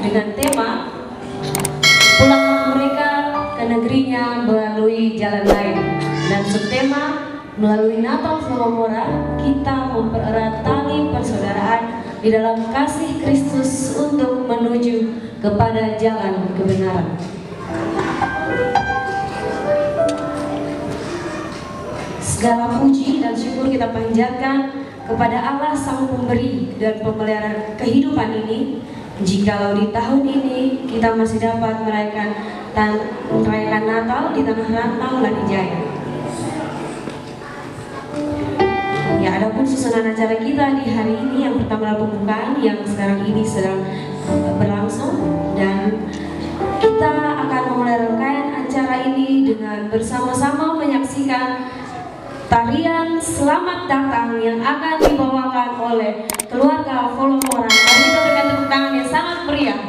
dengan tema Pulanglah mereka ke negerinya melalui jalan lain, dan subtema melalui Natal Floromora kita mempererat tali persaudaraan di dalam kasih Kristus untuk menuju kepada jalan kebenaran. Segala puji dan syukur kita panjatkan kepada Allah Sang Pemberi dan Pemelihara kehidupan ini, jikalau di tahun ini kita masih dapat merayakan Natal di tanah rantau Lanijaya. Ya, adapun susunan acara kita di hari ini, yang pertama adalah pembukaan yang sekarang ini sedang berlangsung, dan kita akan memulai rangkaian acara ini dengan bersama-sama menyaksikan tarian Selamat Datang yang akan dibawakan oleh keluarga Floromora. Mari kita berikan tepuk tangan yang sangat meriah.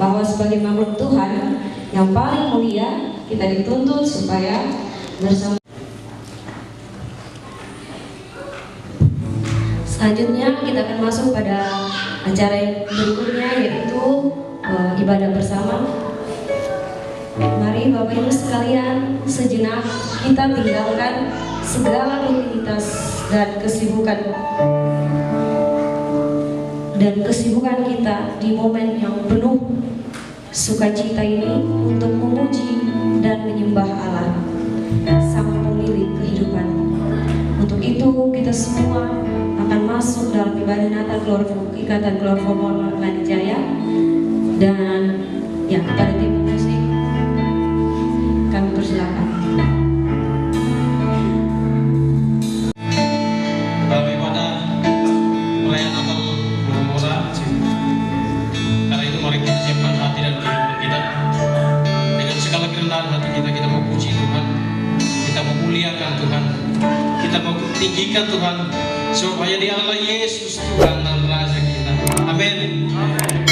bahwa sebagai makhluk Tuhan yang paling mulia, kita dituntut supaya bersama. Selanjutnya kita akan masuk pada acara yang berikutnya, yaitu ibadah bersama. Mari Bapak Ibu sekalian, sejenak kita tinggalkan segala rutinitas dan kesibukan kita di momen yang penuh sukacita ini untuk memuji dan menyembah Allah, Sang Pemilik kehidupan. Untuk itu kita semua akan masuk dalam ibadah Natal Ikatan Keluarga Muhammadiyah Jaya, dan ya, kepada tim musik kami persilakan. Dalam ibadah perayaan Natal Muhammadiyah, karena itu mari kita siapkan hati dan kehidupan kita dengan segala kerendahan hati kita. Kita mau puji Tuhan, kita mau muliakan Tuhan, kita mau tinggikan Tuhan, supaya Dia adalah Yesus Tuhan dan Raja kita. Amin. Haleluya.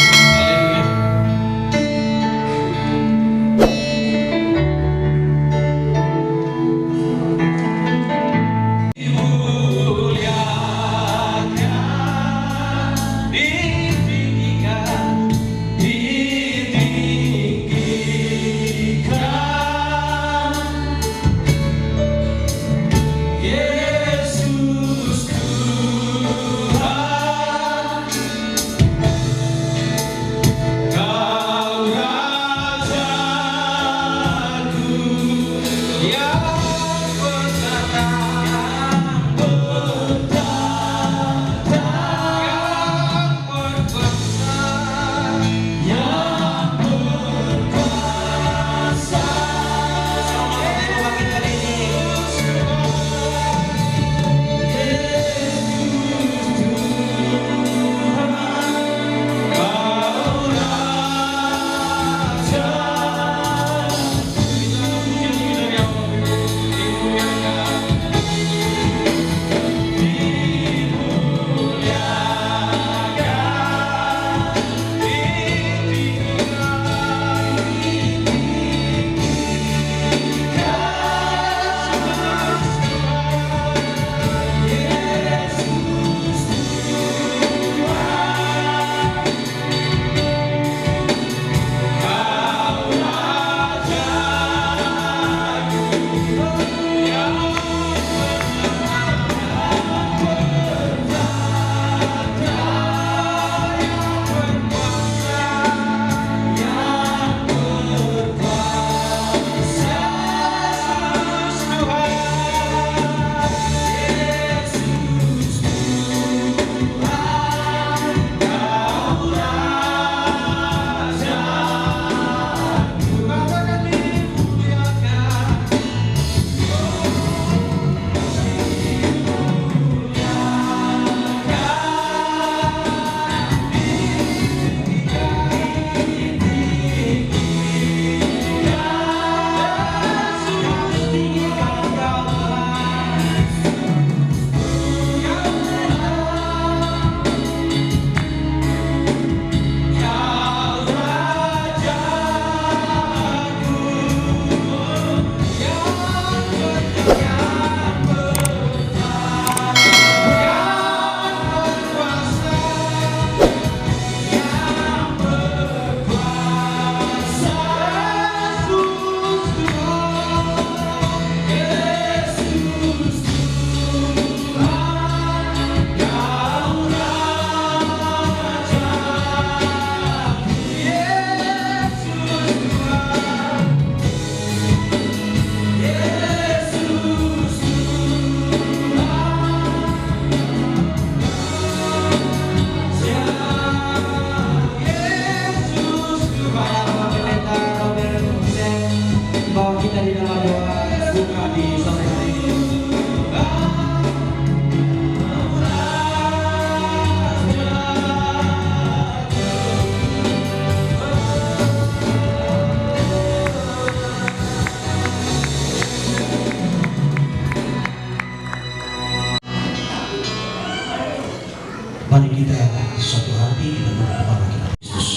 Mari kita satu hati dan berdoa bagi Kristus,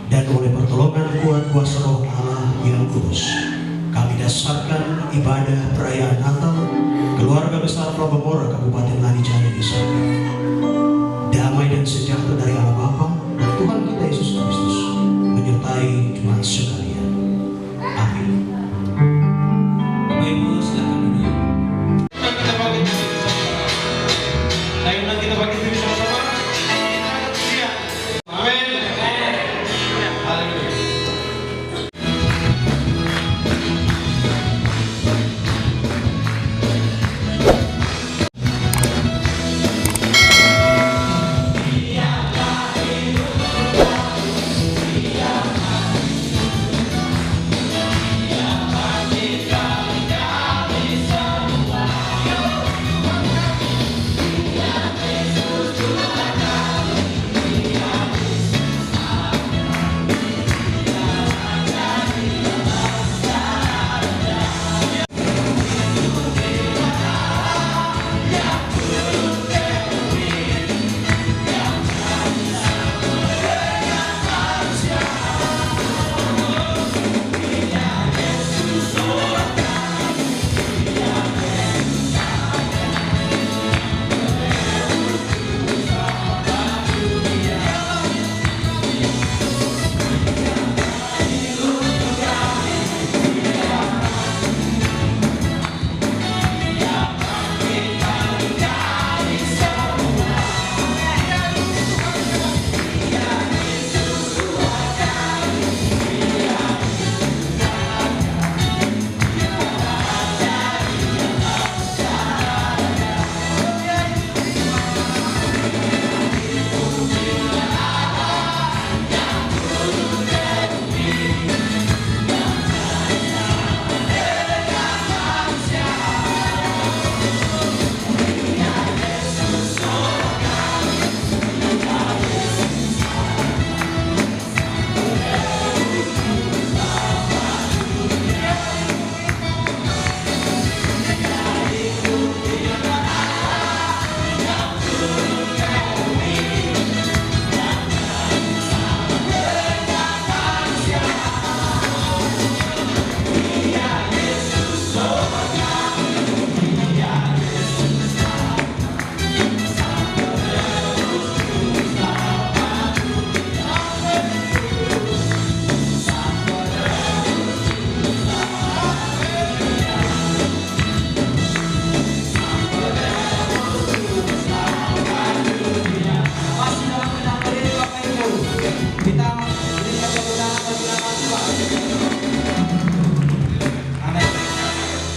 dan oleh pertolongan membesarkan ibadah perayaan Natal keluarga besar Probabora Kabupaten Lanijaya di sana. Damai dan sejahtera dari Allah Bapa dan Tuhan kita Yesus Kristus menyertai jemaat sekalian. Amin. Bapak Ibu silakan duduk. Kita bagi diri sama-sama. Saya undang kita bagi diri sama-sama. Siap. Amin. Haleluya.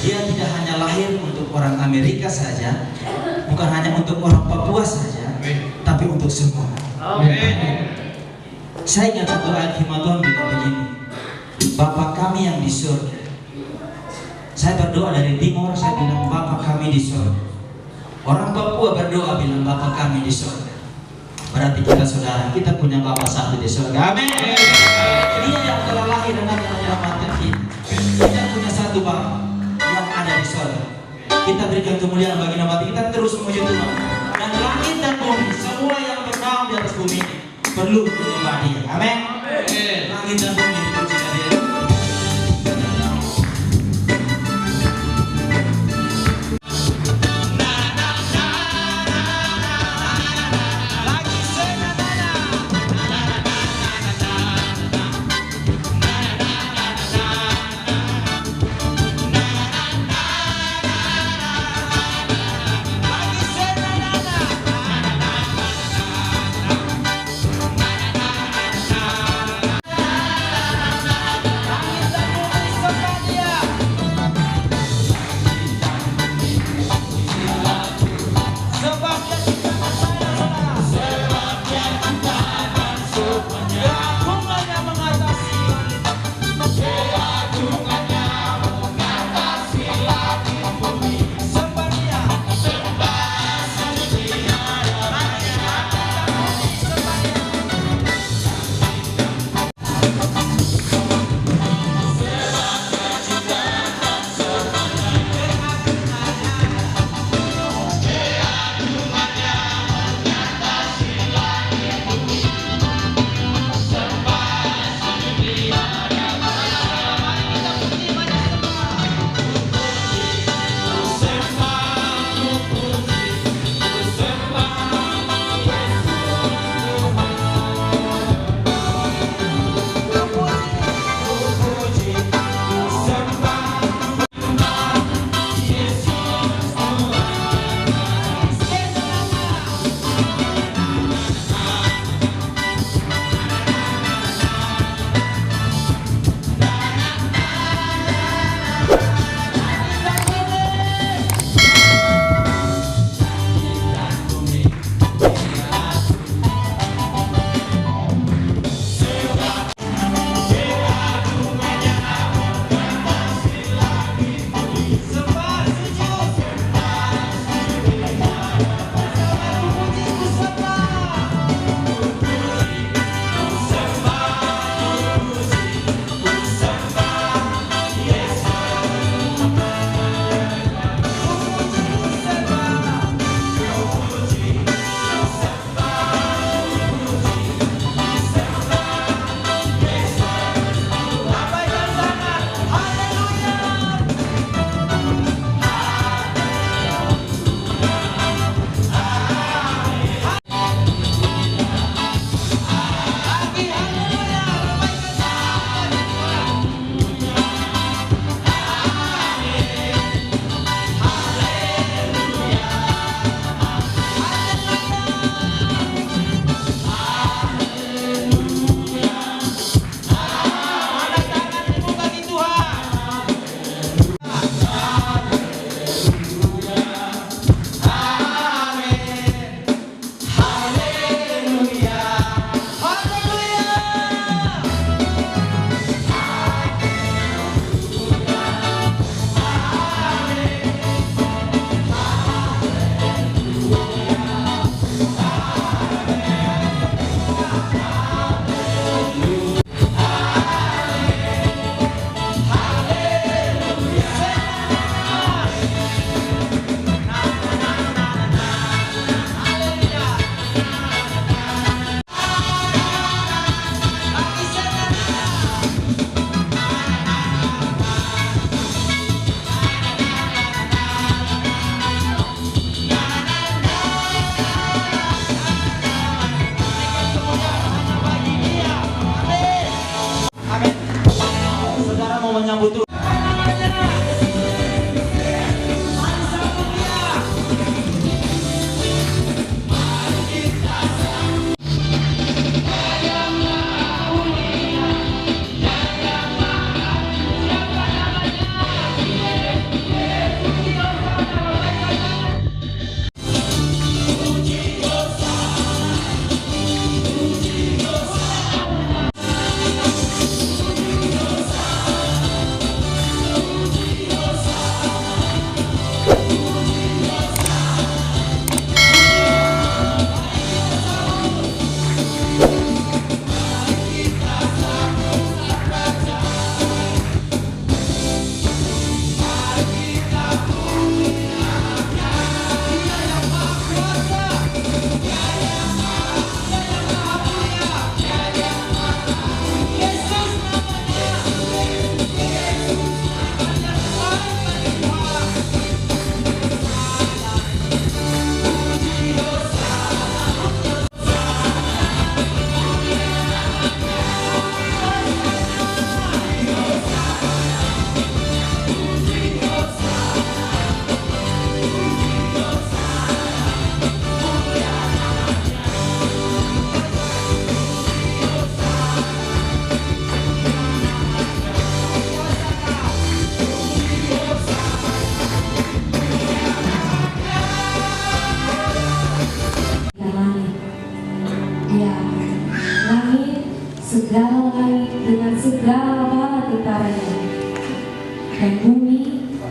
Dia tidak hanya lahir untuk orang Amerika saja, bukan hanya untuk orang Papua saja, tapi untuk semua. Saya ingat satu ayat firman Tuhan bilang begini, Bapa kami yang di surga. Saya berdoa dari timur, saya bilang Bapa kami di surga. Orang Papua berdoa bilang Bapa kami di surga. Berarti kita saudara, kita punya Bapa satu di surga. Amin. Dia yang telah lahir dan yang menyelamatkan kita. Kita punya satu Bapa yang ada di surga. Kita berikan kemuliaan bagi nama kita, terus memuji Tuhan. Dan langit dan bumi, semua yang bernaung di atas bumi ini perlu menyembah Dia. Amin. Langit dan bumi dipuji Dia.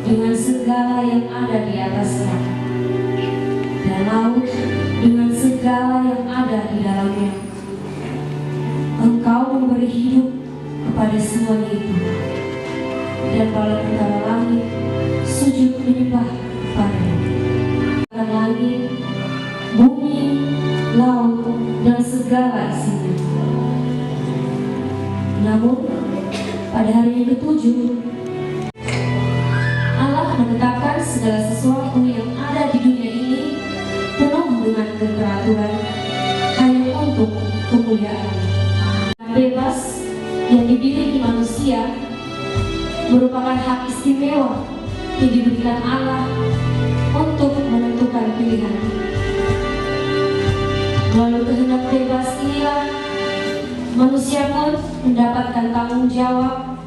dengan segala yang ada di atasnya, dan laut dengan segala yang ada di dalamnya. Engkau memberi hidup kepada semuanya itu, dan bala tentara langit sujud menyembah kepada-Nya. Langit, bumi, laut, dan segala isinya. Namun pada hari yang ketujuh, Allah menetapkan segala sesuatu yang ada di dunia ini penuh dengan keteraturan hanya untuk kemuliaan. Bebas yang dimiliki manusia merupakan hak istimewa yang diberikan Allah untuk menentukan pilihan. Melalui kehendak bebas inilah manusia pun mendapatkan tanggung jawab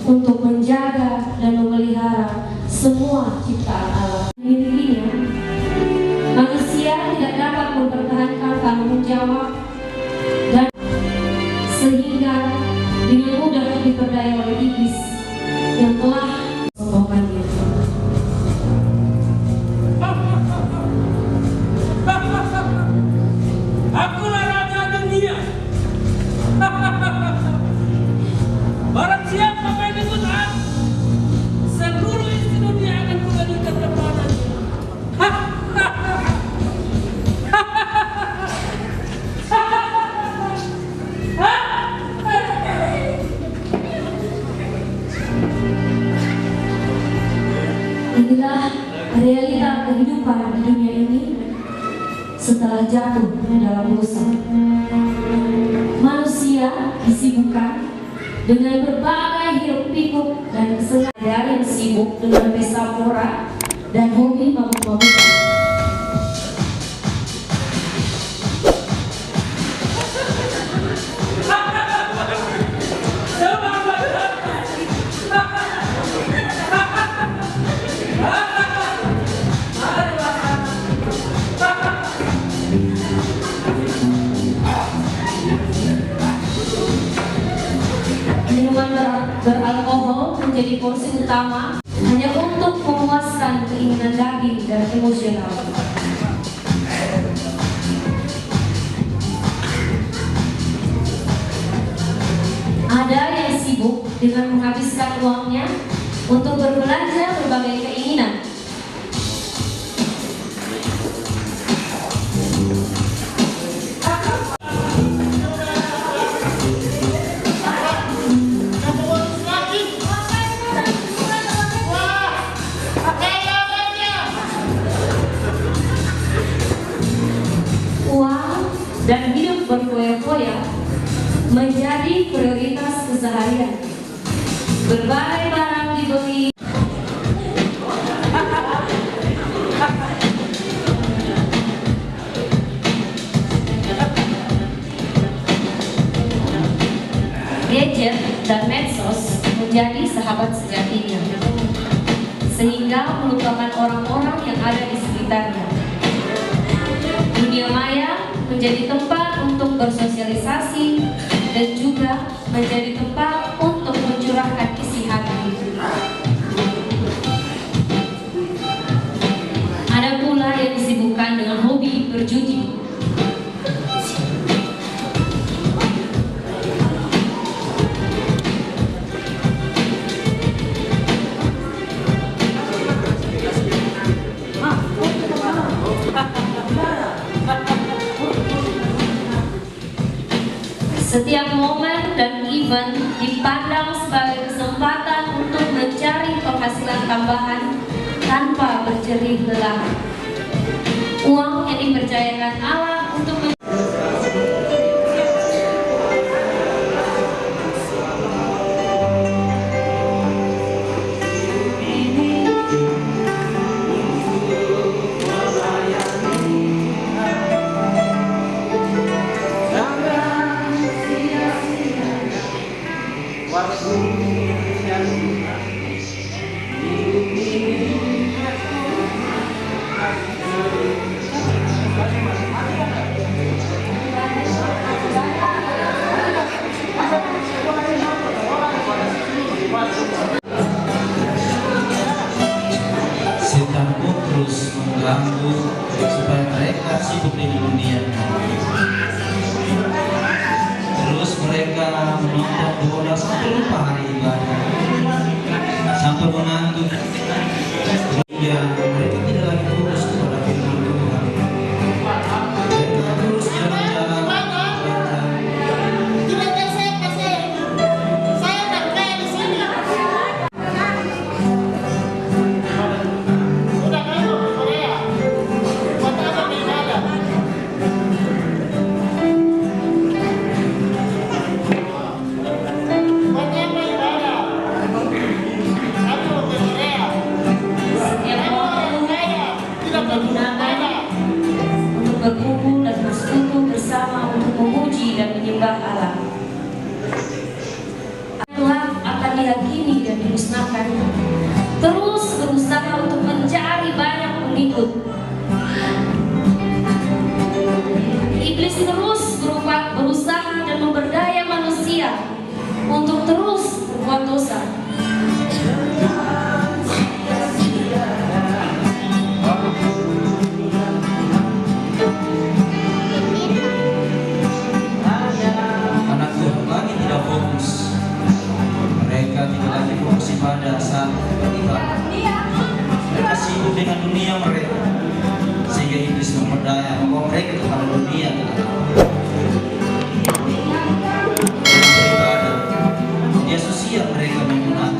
untuk menjaga dan memelihara semua ciptaan Allah. Intinya, manusia tidak dapat mempertahankan tanggung jawab dan sehingga dengan mudah diperdaya oleh iblis yang telah sombongkannya. Akulah raja dunia. Barang siapa mengikut aku, seluruh isi dunia akan kembalikan kepadanya. Inilah realita kehidupan di dunia ini setelah jatuh dalam dosa. Manusia disibukkan dengan berbagai hiruk pikuk dan kesengajaan, yang sibuk dengan pesta pora dan hobi mabuk-mabukan. Minuman beralkohol menjadi porsi utama hanya untuk memuaskan keinginan daging dan emosional. Ada yang sibuk dengan menghabiskan uangnya untuk berbelanja berbagai keinginan. Dan hidup berfoya-foya menjadi prioritas keseharian. Berbagai barang dibeli, gadget dan medsos menjadi sahabat sejatinya, sehingga melupakan orang-orang yang ada di sekitarnya. Dunia maya menjadi tempat untuk bersosialisasi dan juga menjadi tempat untuk mencurahkan isi hati. Ada pula yang disibukkan dengan hobi berjudi. Setiap momen dan event dipandang sebagai kesempatan untuk mencari penghasilan tambahan tanpa berjerih lelah. Uang yang dipercayakan Allah untuk mencampur terus mengganggu supaya mereka sibuk dengan dunia. Terus mereka menonton bola sampai lupa hari ibadah, sampai mengantuk. Ya, mereka tidak lagi fokus kepada firman Tuhan. Mereka terus jalan-jalan. Setiap waktu digunakan untuk berkumpul dan bersekutu bersama untuk memuji dan menyembah Allah. Tuhan akan dihakimi dan dimusnahkan. Terus berusaha untuk mencari banyak pengikut. Iblis terus berusaha dan memberdaya manusia untuk terus berbuat dosa. Anak Tuhan lagi tidak fokus. Mereka tidak lagi fokus ibadah saat ibadah. Mereka sibuk dengan dunia mereka, sehingga iblis memperdaya bahwa mereka kepada dunia. Beribadah, dia sosial mereka menggunakan.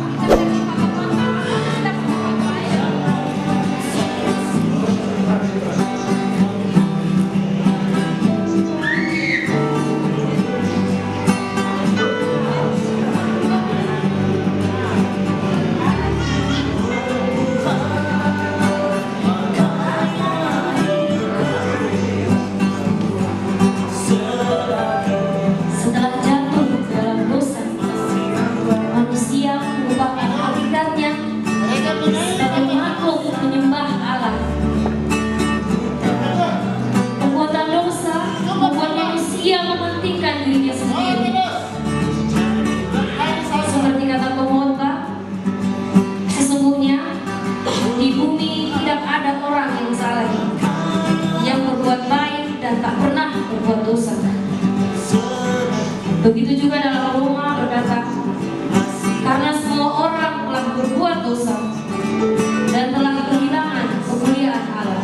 Setelah jatuh ke dalam dosa, manusia melupakan hakikatnya sebagai makhluk menyembah Allah. Perbuatan dosa membuat manusia mementingkan dirinya sendiri. Seperti kata pengkhotbah, sesungguhnya di bumi tidak ada orang yang saleh, yang berbuat baik dan tak pernah berbuat dosa. Begitu juga dalam Roma berkata, karena semua orang telah berbuat dosa dan telah kehilangan kemuliaan Allah.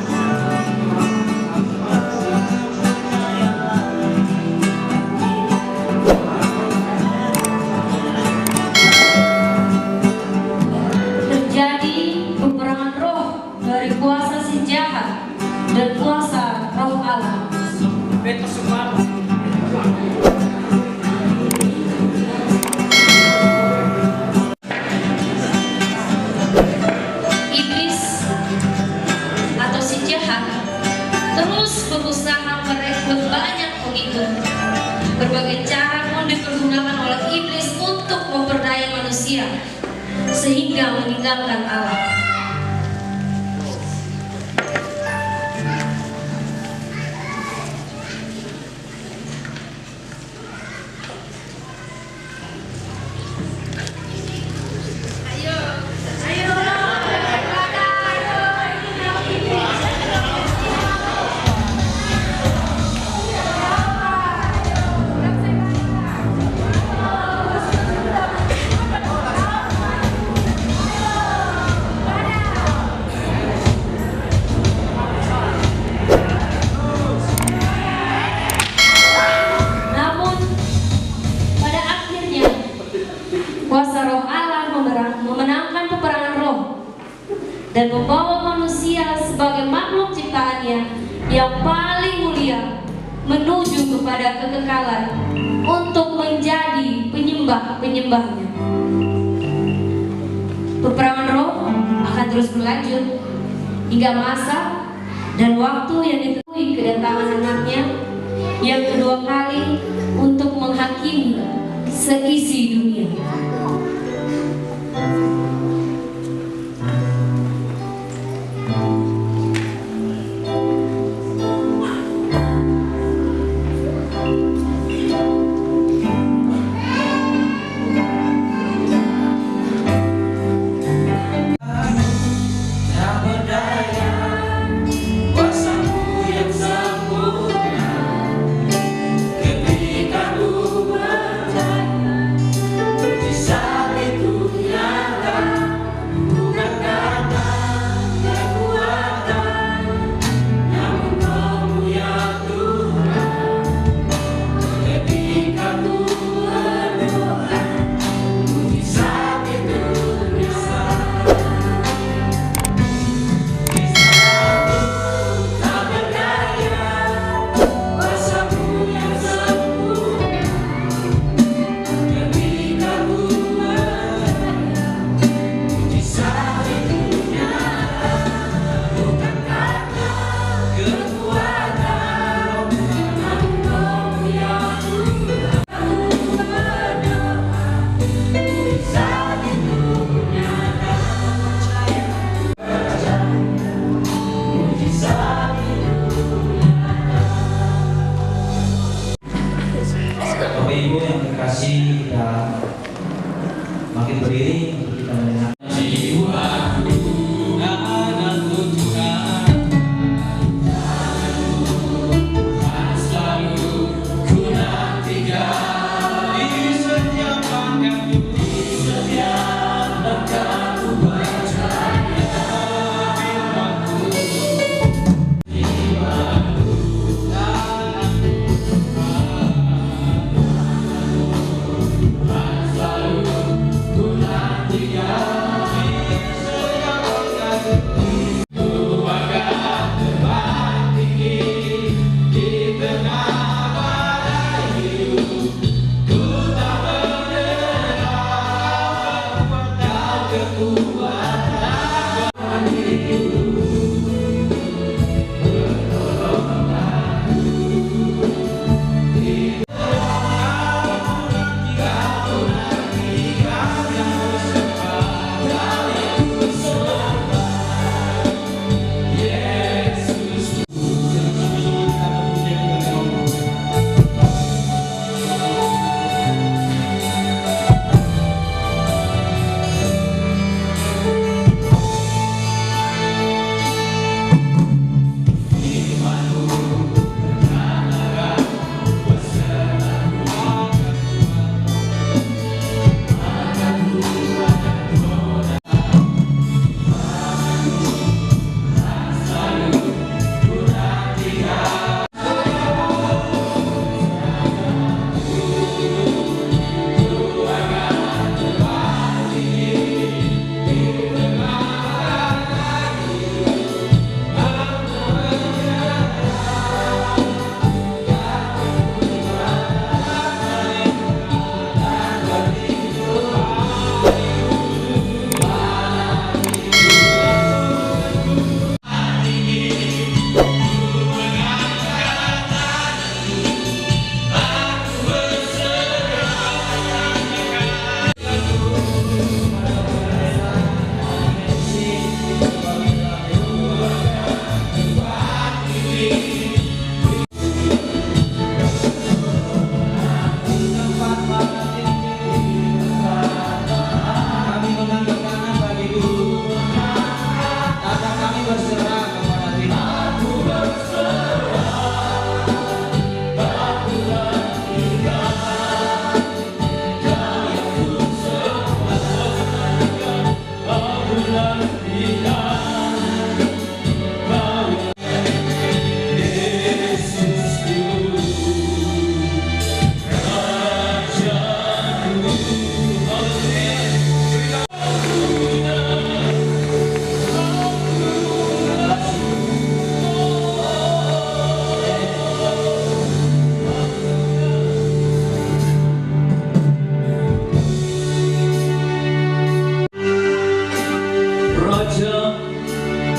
Terjadi peperangan roh dari kuasa si jahat dan kuasa roh Allah. Iblis atau si jahat terus berusaha merekrut banyak pengikut. Berbagai cara pun dipergunakan oleh iblis untuk memperdaya manusia sehingga meninggalkan Allah. Namun pada akhirnya kuasa roh Allah memenangkan peperangan roh dan membawa manusia sebagai makhluk ciptaannya yang paling mulia menuju kepada kekekalan untuk menjadi penyembah-penyembahnya. Peperangan roh akan terus berlanjut hingga masa dan waktu yang ditentukan kedatangan anaknya yang kedua kali untuk menghakimi seisi dunia. Tak berdaya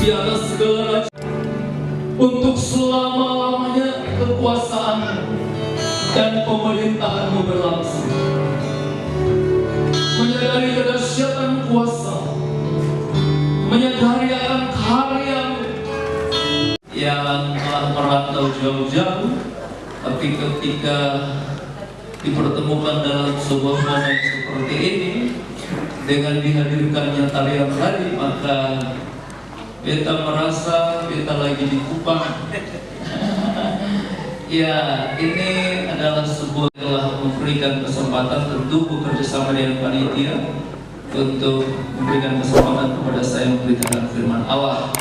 di atas segala raja, untuk selama-lamanya kekuasaan dan pemerintahanmu berlangsung. Menyadari kedahsyatan kuasa, menyadari akan karyamu yang telah merantau jauh-jauh, tapi ketika dipertemukan dalam sebuah momen seperti ini dengan dihadirkannya tarian tadi, maka beta merasa beta lagi di Kupang. Ya, ini adalah sebuah telah memberikan kesempatan, tentu bekerja sama dengan panitia untuk memberikan kesempatan kepada saya memberitakan firman Allah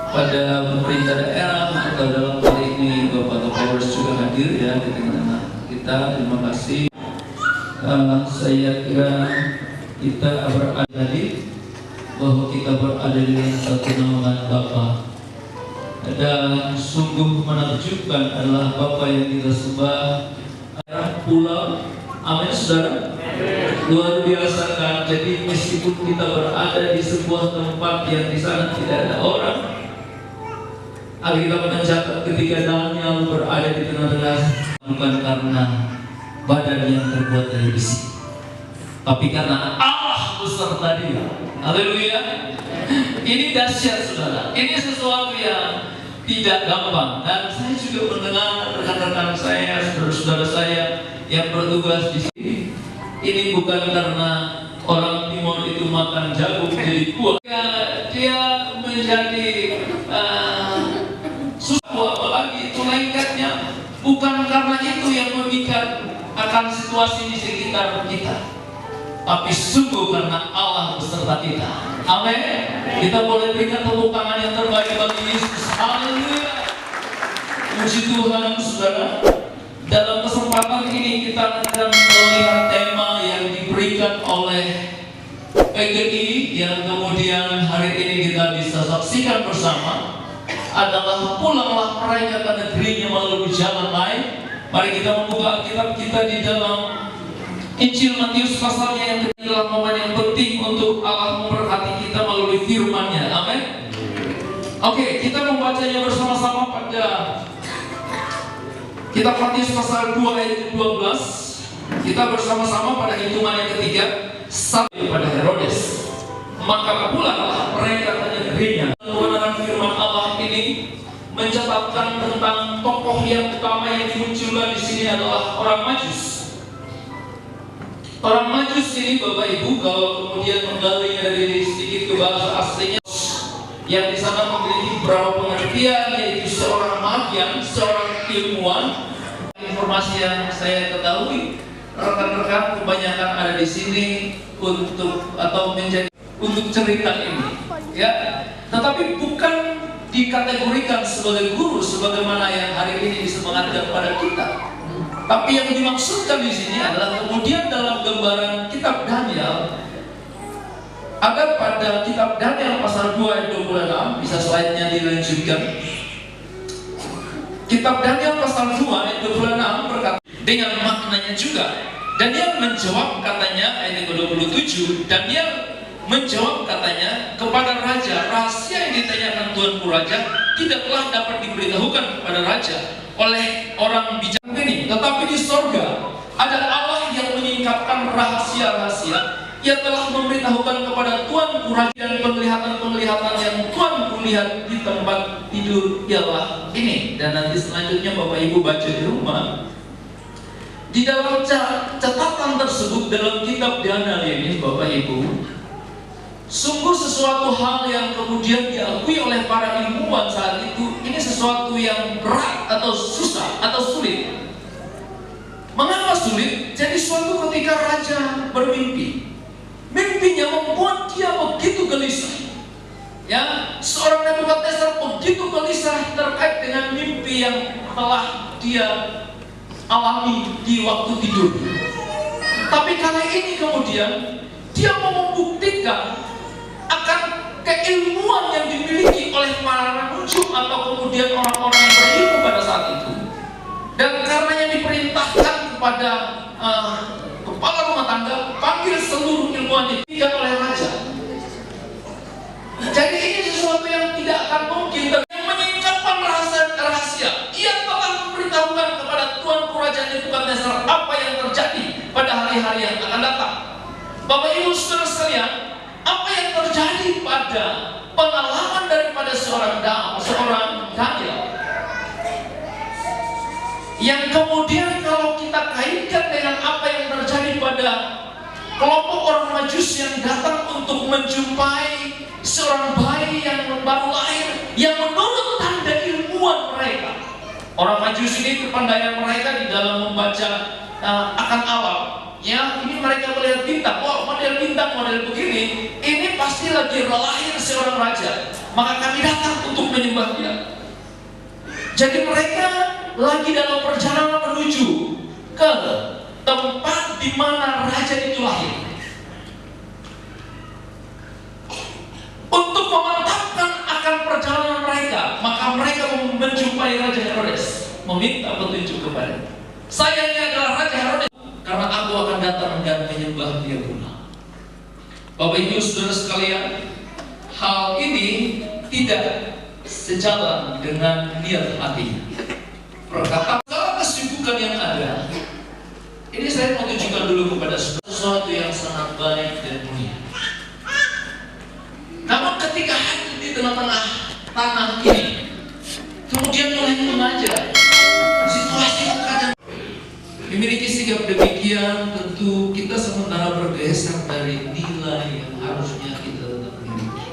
pada pemerintah daerah, atau dalam kali ini Bapak Kapolres juga hadir ya di tengah-tengah kita. Terima kasih. Saya kira kita berada bahwa kita berada di satu naungan Bapa, dan sungguh menakjubkan adalah Bapa yang kita sembah pulau. Amin, saudara. Luar biasa kan? Jadi meskipun kita berada di sebuah tempat yang di sana tidak ada orang, Alkitab mencatat ketika Daniel berada di tengah-tengah, bukan karena badan yang terbuat dari besi, tapi karena Allah beserta dia. Haleluya. Ini dahsyat, saudara. Ini sesuatu yang tidak gampang. Dan saya juga mendengar rekan-rekan saya, saudara-saudara saya yang bertugas di sini. Ini bukan karena orang Timur itu makan jagung jadi kuat. Dia menjadi susah, apalagi itu lengketnya. Bukan karena itu yang memikat akan situasi di sekitar kita, tapi sungguh karena Allah beserta kita. Amin. Kita boleh berikan tepuk tangan yang terbaik bagi Yesus. Haleluya. Puji Tuhan, saudara. Dalam kesempatan ini kita akan melihat tema yang diberikan oleh PGI, yang kemudian hari ini kita bisa saksikan bersama, adalah pulanglah mereka ke negerinya melalui jalan lain. Mari kita membuka Alkitab kita di dalam Injil Matius pasalnya yang adalah momen yang penting untuk Allah memberkati kita melalui firman-Nya. Amin. Oke, kita membacanya bersama-sama pada kitab Matius pasal 2 ayat 12. Kita bersama-sama pada hitungan yang ketiga sampai pada Herodes. Maka pulanglah mereka ke negerinya. Kebenaran firman Allah ini mencatatkan tentang tokoh yang utama yang dimunculkan di sini adalah orang Majus. Orang Majus ini, Bapak Ibu, kalau kemudian menggalinya dari sedikit ke bahasa aslinya, yang di sana memiliki beberapa pengertian, yaitu seorang magian, seorang ilmuwan. Informasi yang saya ketahui, rekan-rekan kebanyakan ada di sini untuk atau menjadi untuk cerita ini, ya. Tetapi bukan dikategorikan sebagai guru sebagaimana yang hari ini disemangatkan pada kita. Tapi yang dimaksudkan di sini adalah kemudian dalam gambaran kitab Daniel, ada pada kitab Daniel pasal 2 ayat 26, bisa slide-nya dilanjutkan. Kitab Daniel pasal 2 ayat 26 berkata dengan maknanya juga. Daniel menjawab katanya ayat 27, Daniel menjawab katanya kepada raja, rahasia yang ditanyakan tuanku raja tidaklah dapat diberitahukan kepada raja oleh orang bijak ini, tetapi di sorga ada Allah yang menyingkapkan rahasia-rahasia. Ia telah memberitahukan kepada tuanku raja, dan penglihatan-penglihatan yang tuanku lihat di tempat tidur ialah ini. Dan nanti selanjutnya Bapak Ibu baca di rumah. Di dalam catatan tersebut dalam kitab Daniel ini, Bapak Ibu, sungguh sesuatu hal yang kemudian diakui oleh para ilmuwan saat itu, ini sesuatu yang berat atau susah atau sulit. Mengapa sulit? Jadi suatu ketika raja bermimpi. Mimpi mimpinya membuat dia begitu gelisah. Ya, seorang Nebukadnezar begitu gelisah terkait dengan mimpi yang telah dia alami di waktu tidur. Tapi kali ini kemudian dia mau membuktikan akan keilmuan yang dimiliki oleh para nujum atau kemudian orang-orang yang berilmu pada saat itu. Dan karenanya diperintahkan kepada kepala rumah tangga, panggil seluruh ilmuwan ditiga oleh raja. Jadi ini sesuatu yang tidak akan mungkin. Yang menyingkapkan rahasia, ia telah memberitahukan kepada Tuan Kerajaan Nebukadnezar apa yang terjadi pada hari-hari yang akan datang. Bapak Ibu Saudara sekalian, apa yang terjadi pada pengalaman daripada seorang Daniel, yang kemudian kalau kita kaitkan dengan apa yang terjadi pada kelompok orang Majus yang datang untuk menjumpai seorang bayi yang baru lahir, yang menurut tanda ilmuwan mereka, orang Majus ini kepandaian mereka di dalam membaca akan alam. Ya, ini mereka melihat bintang, oh model bintang, model begini, ini pasti lagi lahir seorang raja, maka kami datang untuk menyembah dia. Jadi mereka lagi dalam perjalanan menuju ke tempat di mana raja itu lahir, untuk memantapkan akan perjalanan mereka. Maka mereka menjumpai Raja Herodes, meminta petunjuk kepada. Saya ini adalah Raja Herodes, karena aku akan datang dan menyembah dia pula. Bapak Ibu Saudara sekalian, hal ini tidak sejalan dengan niat hatinya. Perkataan kesibukan yang ada, ini saya mau tunjukkan dulu kepada sesuatu yang sangat baik dan mulia. Namun ketika hadir di tengah-tengah tanah ini, kemudian mulai mengajar situasi keadaan, memiliki sikap demikian, tentu kita sementara bergeser dari nilai yang harusnya kita tetap miliki.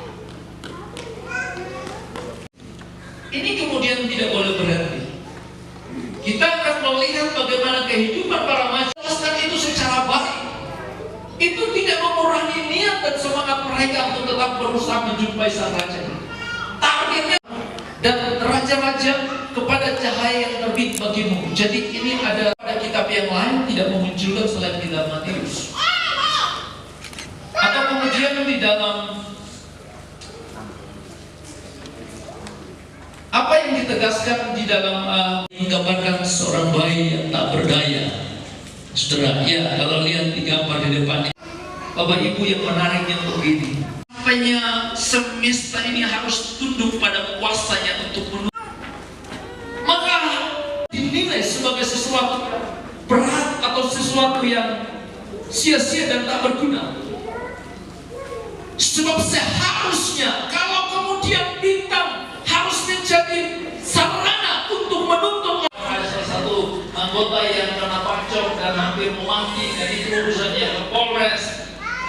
Ini kemudian tidak boleh berhenti. Kita akan melihat bagaimana kehidupan para masyarakat itu secara baik. Itu tidak mengurangi niat dan semangat mereka untuk tetap berusaha menjumpai sang raja. Targetnya dan raja-raja kepada cahaya yang terbit bagimu. Jadi ini ada pada kitab yang lain tidak memunculkan selain kitab Matius. Atau kemudian di dalam apa yang ditegaskan di dalam menggambarkan seorang bayi yang tak berdaya. Saudara, ya kalau lihat di gambar di depan, Bapak Ibu yang menariknya begini, apanya semesta ini harus tunduk pada kuasanya untuk menurut, maka dinilai sebagai sesuatu berat atau sesuatu yang sia-sia dan tak berguna. Sebab seharusnya kalau kemudian bintang harus menjadi sarana untuk menuntut. Ada salah satu anggota yang kena pacok dan hampir mati, dan itu urusannya ke Polres,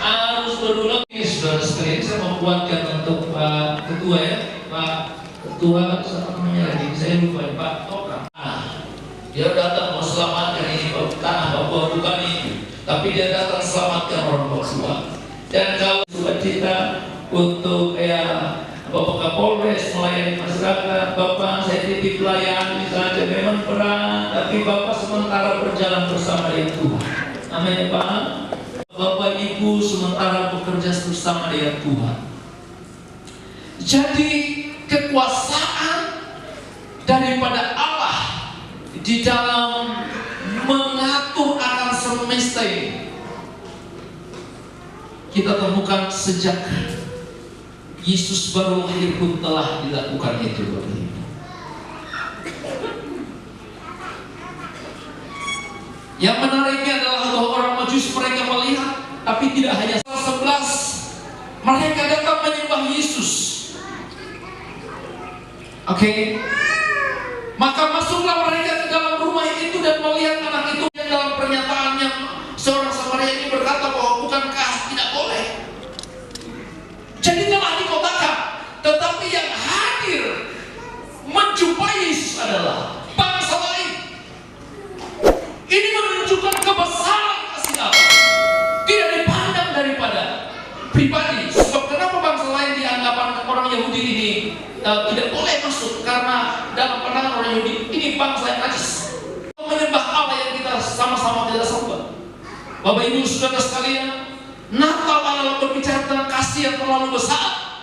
harus berulang. Ini saudara sekalian, saya membuatkan untuk Pak Ketua ya, Pak Ketua siapa namanya lagi, saya lupa, Pak Tokang. Dia datang mau selamatkan ini tanah Papua, bukan ini, tapi dia datang selamatkan orang Papua. Dan kalau cita untuk Bapak Kapolres melayani masyarakat, Bapak saya titip pelayan misalnya memang berat, tapi Bapak sementara berjalan bersama dengan Tuhan. Amin Pak. Bapak Ibu sementara bekerja bersama dengan Tuhan. Jadi kekuasaan daripada Allah di dalam mengatur akan semesta ini kita temukan sejak Yesus baru lahir pun telah dilakukan itu, Bapak Ibu. Yang menariknya adalah bahwa orang Majus mereka melihat, tapi tidak hanya 11 mereka datang menyembah Yesus. Oke. Maka masuklah mereka ke dalam rumah itu dan melihat anak itu. Yang dalam pernyataannya seorang Samaria ini berkata bahwa bukankah tidak boleh. Jadi telah dikotakan, tetapi yang hadir menjumpai Yesus adalah bangsa lain. Ini menunjukkan kebesaran kasih Allah. Tidak dipandang daripada orang Yahudi ini tidak boleh masuk, karena dalam pandangan orang Yahudi ini bangsa yang najis, menyembah Allah yang kita sama-sama tidak sembah. Bapak Ibu Saudara sekalian, Natal adalah berbicara tentang kasih yang terlalu besar,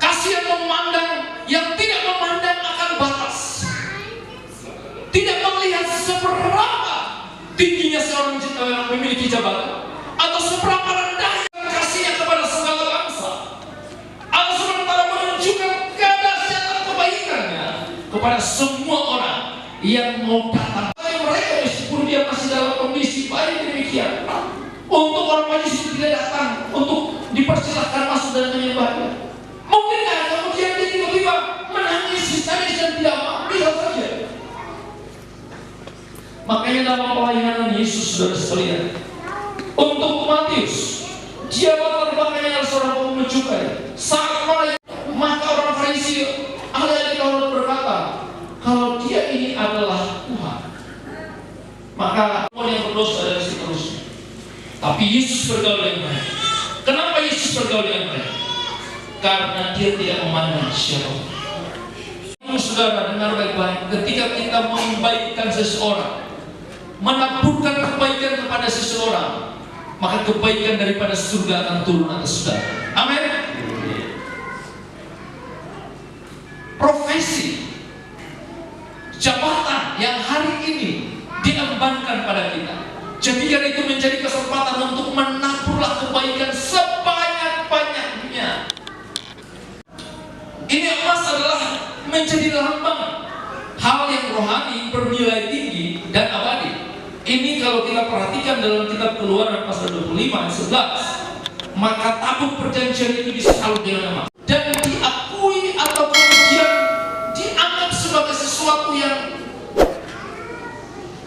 kasih yang memandang, yang tidak memandang akan batas, tidak melihat seberapa tingginya seorang yang memiliki jabatan atau seberapa rendahnya kasihnya kepada segala bangsa, atau sementara menunjukkan kedahsyatan kebaikannya kepada semua orang yang mau datang. Mereka meskipun dia masih dalam kondisi baik demikian, untuk orang Majus itu tidak datang untuk dipersilahkan masuk dan menyembahnya. Mungkin kemudian dia tiba-tiba menangis histeris dan tidak mau, bisa saja. Makanya dalam pelayanan Yesus, saudara sekalian, untuk Matius, dia latar belakangnya adalah seorang pemungut cukai. Saat maka orang Farisi, ahli Taurat berkata, kalau dia ini adalah Tuhan, maka orang yang berdosa dari seterusnya. Tapi Yesus bergaul dengan mereka. Kenapa Yesus bergaul dengan mereka? Karena dia tidak memandang siapa. Saudara, dengar baik-baik. Ketika kita membaikkan seseorang, menaburkan kebaikan kepada seseorang, maka kebaikan daripada surga akan turun atas saudara. Amin. Profesi, jabatan yang hari ini diembankan pada kita, jadikan itu menjadi kesempatan untuk menaburlah kebaikan sebanyak-banyaknya. Ini emas adalah menjadi lambang hal yang rohani, bernilai tinggi dan abadi. Ini kalau kita perhatikan dalam kitab Keluaran pasal 25 ayat 11, maka tabut perjanjian itu disalut dengan emas dan diakui atau kemudian dianggap sebagai sesuatu yang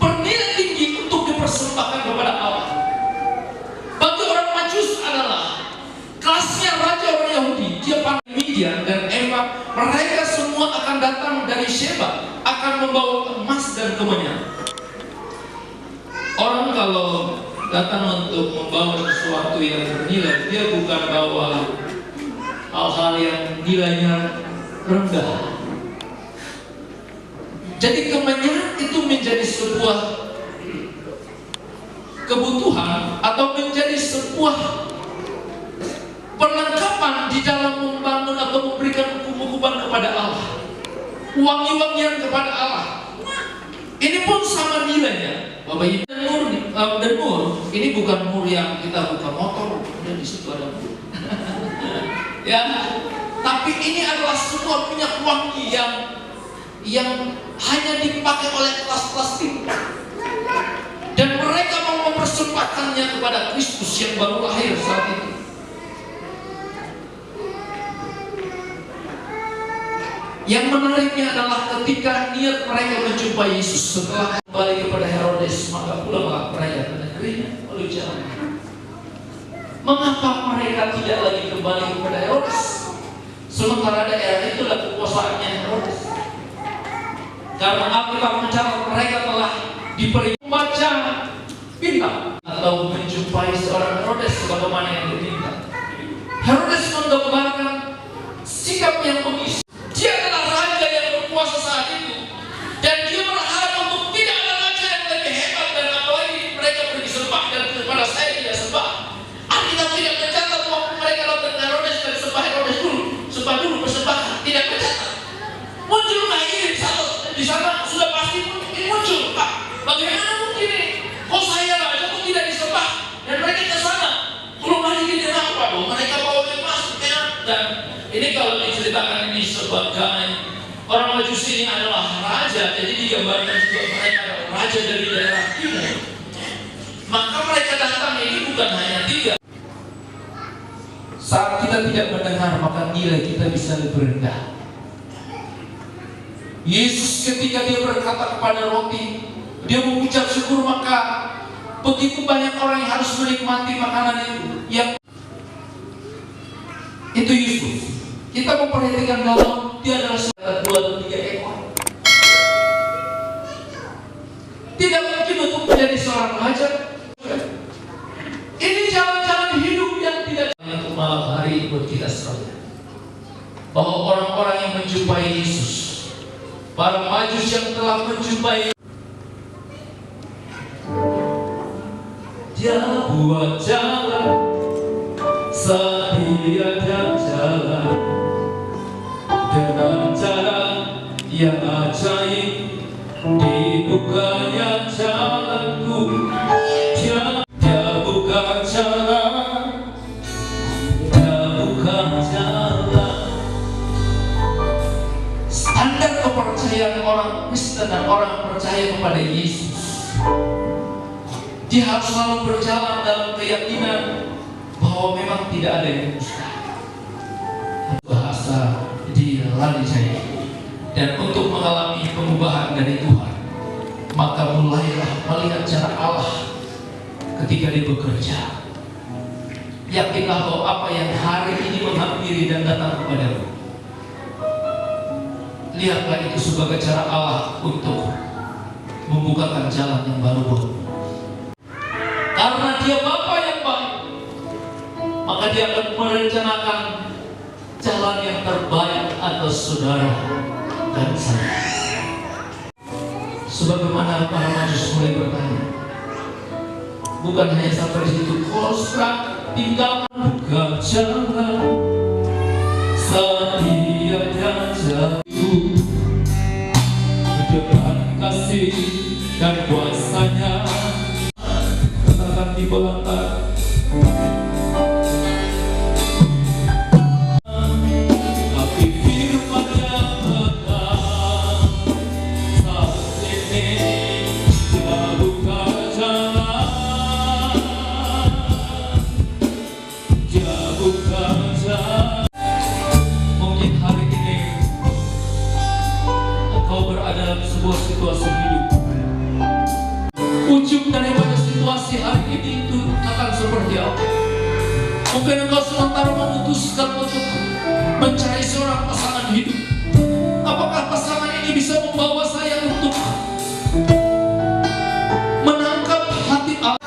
bernilai tinggi untuk dipersembahkan kepada Allah. Bagi orang Majus adalah kelasnya raja orang Yahudi, dia pandang Midian dan Eva, mereka semua akan datang dari Sheba, akan membawa emas dan kemenyan. Orang kalau datang untuk membawa sesuatu yang bernilai, dia bukan bawa hal-hal yang nilainya rendah. Jadi kemenyan itu menjadi sebuah kebutuhan atau menjadi sebuah perlengkapan di dalam membangun atau memberikan hukum-hukuman kepada Allah, wangi-wangian kepada Allah. Ini pun sama nilainya, Bapak Ibu. Dan mur, ini bukan mur yang kita buka motor, kemudian di situ ada mur. Ya, tapi ini adalah sebuah minyak wangi yang hanya dipakai oleh kelas-kelas tinggi. Dan mereka mau mempersembahkannya kepada Kristus yang baru lahir saat itu. Yang menariknya adalah ketika niat mereka menjumpai Yesus setelah kembali kepada Herodes, maka pulanglah mereka ke negerinya melalui jalan. Mengapa mereka tidak lagi kembali kepada Herodes? Sementara daerah itu adalah kekuasaannya Herodes. Karena Alkitab mencatat mereka telah diberi membaca bintang atau menjumpai seorang Herodes sebagaimana yang diminta. Herodes menggambarkan sikap yang mengisi. Dia adalah raja yang berkuasa saat itu, dan dia berharap untuk tidak ada raja yang lebih hebat dan apalagi mereka pergi sembah dan kepada saya tidak sembah. Alkitab tidak mencatat waktu mereka datang ke Herodes dan sembah Herodes dulu, sembah dulu persembahan, tidak mencatat. Muncullah ini di sana sudah pasti muncul, Pak. Bagaimana mungkin ini? Kok saya raja kok tidak disembah? Dan mereka ke sana, belum lagi di apa dong? Mereka bawa emas, dan ini kalau diceritakan ini sebagai orang Majus ini adalah raja, jadi digambarkan juga mereka adalah raja dari daerah timur. Maka mereka datang ini bukan hanya tiga. Saat kita tidak mendengar, maka nilai kita bisa lebih rendah. Yesus ketika dia berkata kepada roti, dia mengucap syukur, maka begitu banyak orang yang harus menikmati makanan itu. Yang itu Yesus. Kita memperhatikan bahwa dia adalah 2 atau 3 ekor. Tidak mungkin untuk menjadi seorang raja. Ini. Ini jalan-jalan hidup yang tidak untuk malam hari buat kita sekalian. bahwa orang-orang yang menjumpai Yesus, para Majus yang telah menjumpai, Dia buat jalan setiada jalan dengan cara yang ajaib, dibukanya jalanku. Dia buka jalan, Dia buka jalan. Standar kepercayaan orang Kristen dan orang percaya kepada Yesus, dia harus selalu berjalan dalam keyakinan bahwa memang tidak ada yang mustahil. Bahasa dia lari jaya. Dan untuk mengalami pengubahan dari Tuhan, maka mulailah melihat cara Allah ketika Dia bekerja. Yakinlah bahwa apa yang hari ini menghampiri dan datang kepadamu, lihatlah itu sebagai cara Allah untuk membukakan jalan yang baru buatmu. Karena Dia Bapa yang baik, maka Dia akan merencanakan jalan yang terbaik atas saudara dan saya. Sebagaimana para Majus mulai bertanya, bukan hanya sampai di situ, kalau sudah tinggalkan buka jalan setiada jalanku, dengan kasih dan kuasanya akan dibelakang. Tapi firman yang benar saat ini Dia buka jalan, Dia buka jalan. Mungkin hari ini engkau berada dalam sebuah situasi hidup, ujung daripada situasi hari ini itu akan seperti apa? Mungkin engkau sementara memutuskan untuk mencari seorang pasangan hidup. Apakah pasangan ini bisa membawa saya untuk menangkap hati Allah?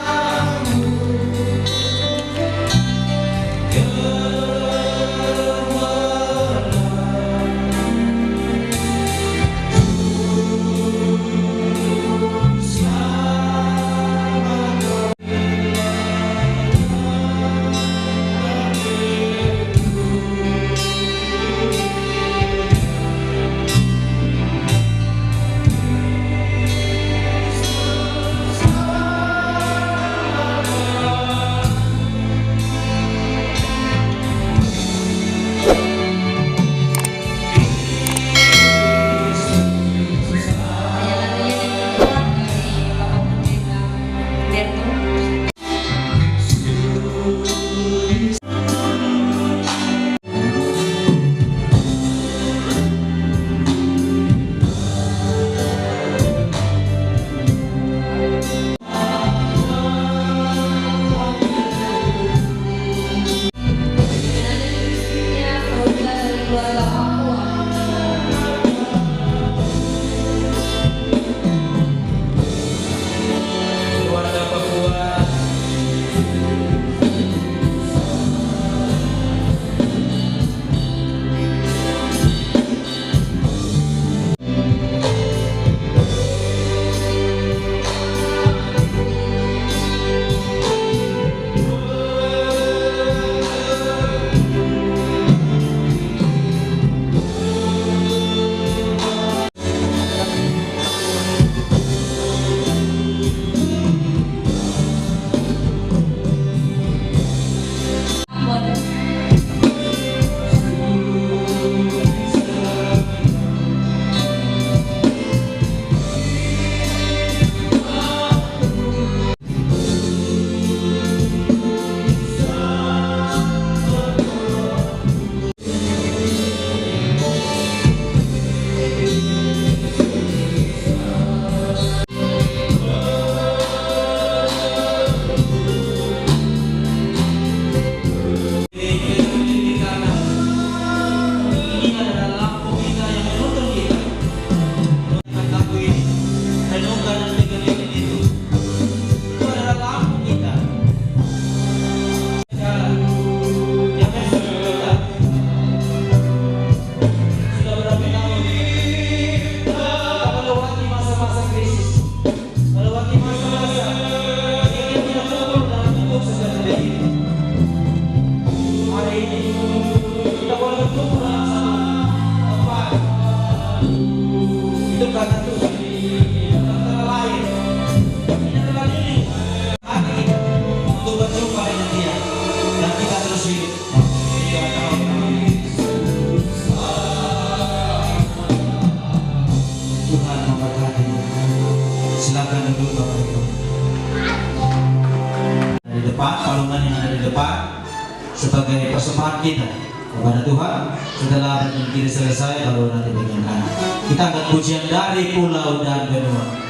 persembahan kita kepada Tuhan. Setelah bagian kiri selesai, baru nanti bagian kanan. Kita angkat pujian dari pulau dan benua.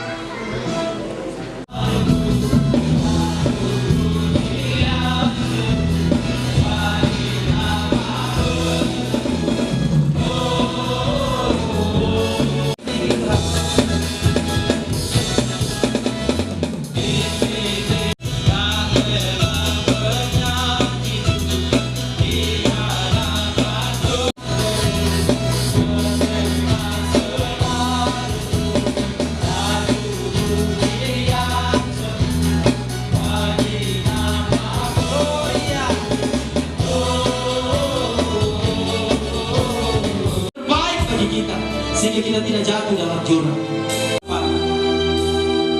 Sehingga kita tidak jatuh dalam jurang.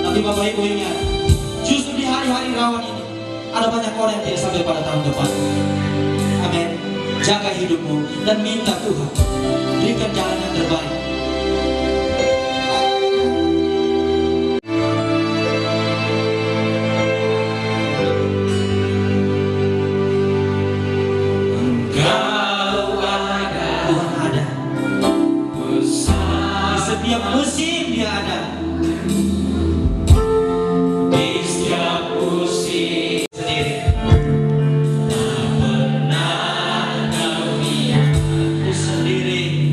Tapi Bapak Ibu ingat, justru di hari-hari rawan ini ada banyak orang yang tidak sampai pada tahun depan. Amin. Jaga hidupmu dan minta Tuhan berikan jalan yang terbaik. Setiap musim dia ada. Di setiap musim sendiri. Tak pernah kau lihat aku sendiri.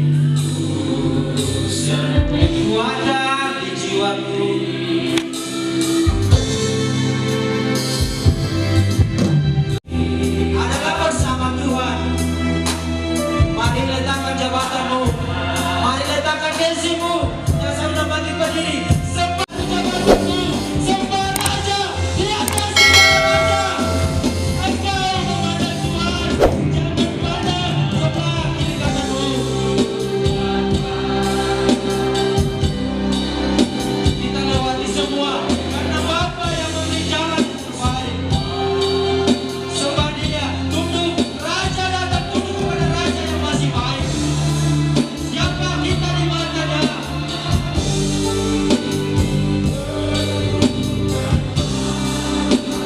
Ku ada di jiwaku. Adalah bersama Tuhan. Mari letakkan jabatanmu. Mari letakkan gengsimu. Jangan sampai bangkit berdiri. Sembah jabatanmu. Sembah Raja di atas segala raja. Engkau kepada Tuhan. Jangan pada sebelah kiri kananmu. Kita lewati semua karena Bapa yang memberi jalan yang terbaik. Sembah Dia. Tunduk Raja datang, tunduk kepada Raja yang masih baik. Siapa kita di matanya?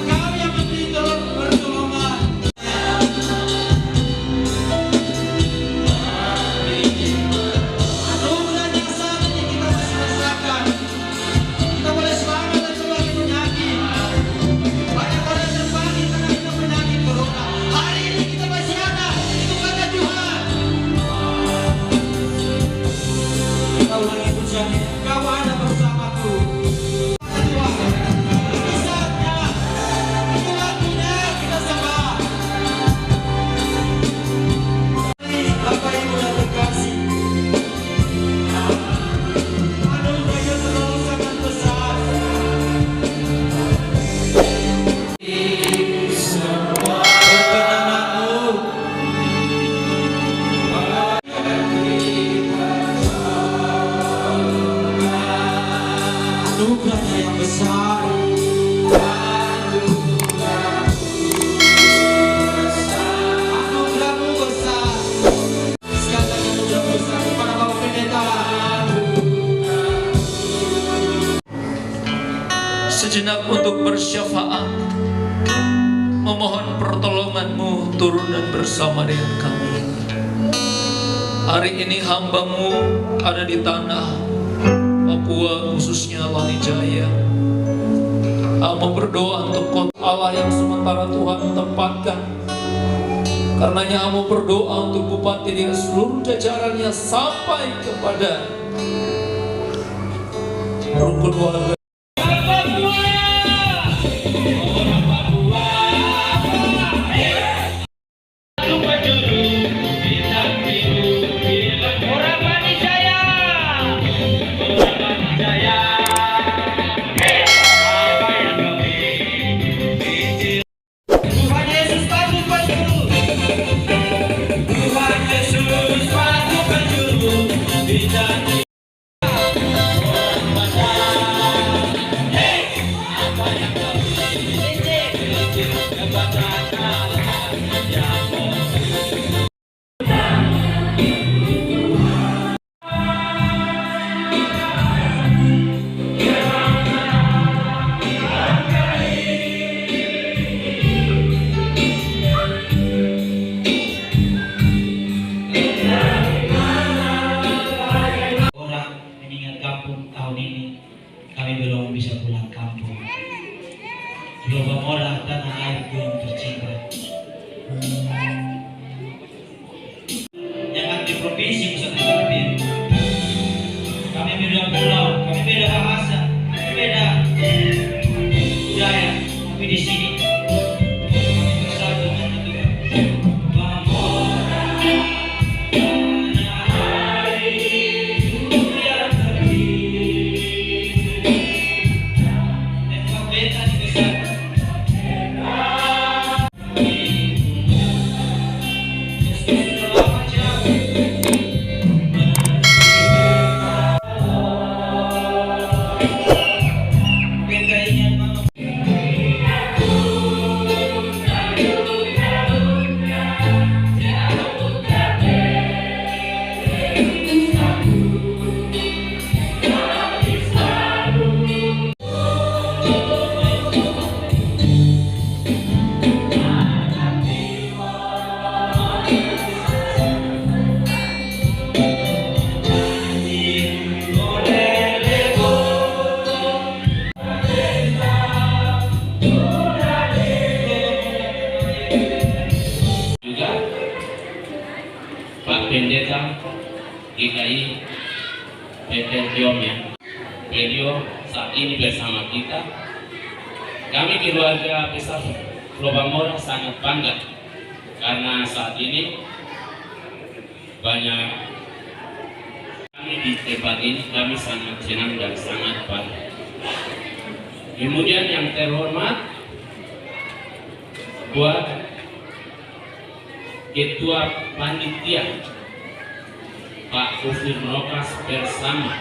Kau yang memberi pertolongan. Anugerah jasa ini kita masih rasakan. Kita boleh semangat dan kembali menyanyi. Banyak orang terbangkit karena kita menyanyi corona. Hari ini kita masih ada. Itu kata Tuhan. Kita ulangi pujiannya. Kau ada bersamaku. Tuhan, ini saatnya, ini waktunya kita sembah. Bapak Ibu yang terkasih, anugerah yang terlalu sangat besar. Berkenananmu. Anugerahnya yang besar. Anugerahmu besar. Sekali lagi anugerah besar kepada Bapak Pendeta. Sejenak untuk bersyafaat, memohon pertolongan-Mu turun dan bersama dengan kami. Hari ini hamba-Mu ada di tanah Papua, khususnya Lani Jaya. Hamba berdoa untuk kota Allah yang sementara Tuhan tempatkan. Karenanya hamba berdoa untuk Bupati dan seluruh jajarannya sampai kepada rukun warga. Tuhan Yesus Batu Penjuru. Tuhan Yesus Batu Penjuru. Bintang provinsi Nusa Tenggara Timur. Kami beda pulau, kami beda bahasa, kami beda budaya, tapi di sini kami bersatu menyatukan. Bamora, tanah airku yang tertinggi, tembak beta di besar. Juga Pak Pendeta GKI Peter Tiom ya, beliau saat ini bersama kita. Kami keluarga besar Pulau Bamora sangat bangga karena saat ini banyak kami di tempat ini, kami sangat senang dan sangat bangga. Kemudian yang terhormat buat Ketua Panitia Pak Kufir Nokas bersama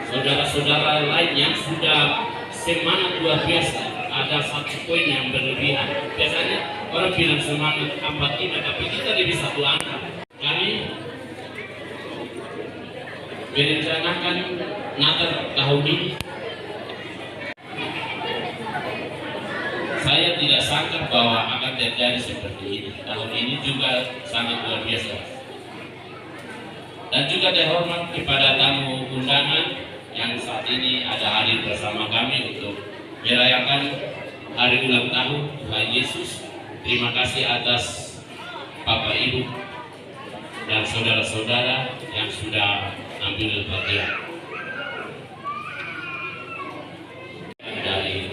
saudara-saudara lain yang sudah semangat luar biasa. Ada satu poin yang berlebihan. Biasanya orang bilang semangat 45, tapi kita lebih satu angka. Kami merencanakan Natal tahun ini. Saya tidak sangka bahwa akan terjadi seperti ini. Tahun ini juga sangat luar biasa. Dan juga terhormat kepada tamu undangan yang saat ini ada hadir bersama kami untuk merayakan hari ulang tahun Tuhan Yesus. Terima kasih atas Bapak Ibu dan saudara-saudara yang sudah ambil bagian. Dari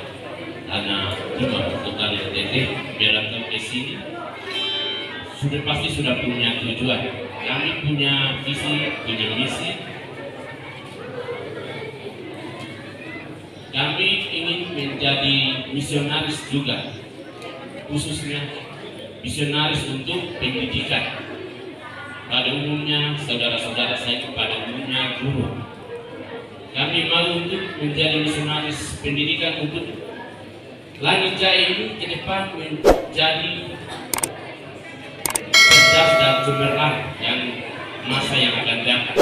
tanah Timur Kota NTT datang ke sini pasti sudah punya tujuan. Kami punya visi, punya misi. Kami ingin menjadi misionaris juga, khususnya misionaris untuk pendidikan. Pada umumnya saudara-saudara saya, pada umumnya guru. Kami mau untuk menjadi misionaris pendidikan untuk Langit Jaya ini ke depan menjadi cerdas dan cemerlang yang masa yang akan datang.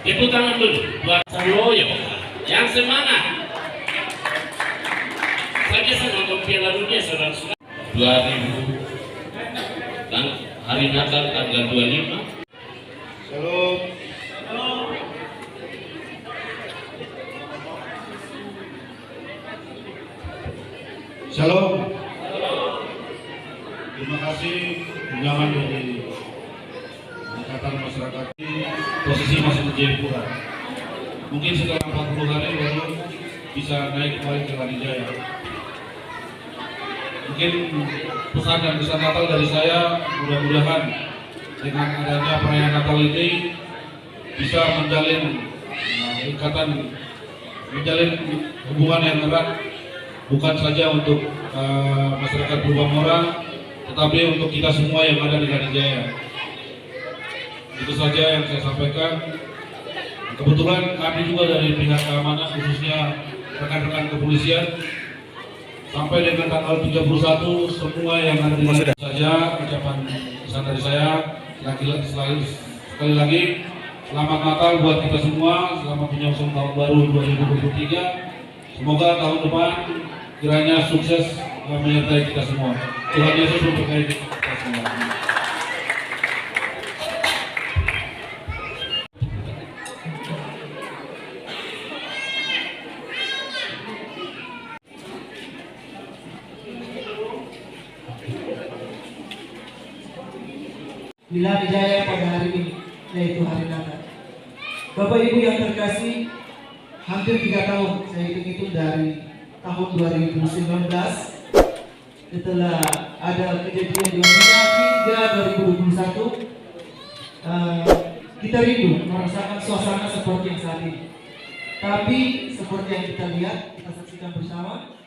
Tepuk tangan dulu buat Saloyo yang semangat. Saya biasa nonton Piala Dunia saudara-saudara 2000 dan hari Natal tanggal 25. Shalom. Shalom. Terima kasih undangan dari Ikatan Masyarakat di posisi masih di Jayapura. Mungkin setelah 40 hari baru bisa naik kembali ke Langit Jaya. Mungkin pesan dan kesan Natal dari saya, mudah-mudahan dengan adanya perayaan Natal ini bisa menjalin hubungan yang erat, bukan saja untuk masyarakat Pulau Bamora, tetapi untuk kita semua yang ada di Langit Jaya. Itu saja yang saya sampaikan. Kebetulan kami juga dari pihak keamanan, khususnya rekan-rekan kepolisian, sampai dengan tanggal 31 semua yang ada di Langit saja. Ucapan pesan dari saya sekali lagi selamat Natal buat kita semua, selamat menyongsong tahun baru 2023. Semoga tahun depan kiranya sukses menyertai kita semua. Tuhan Yesus memberkati kita semua. Wilani Jaya pada hari ini, yaitu hari Natal. Bapak Ibu yang terkasih, hampir 3 tahun saya hitung dari tahun 2019 setelah ada kejadian di Wamena hingga 2021 kita rindu merasakan suasana seperti yang saat ini. Tapi seperti yang kita lihat, kita saksikan bersama,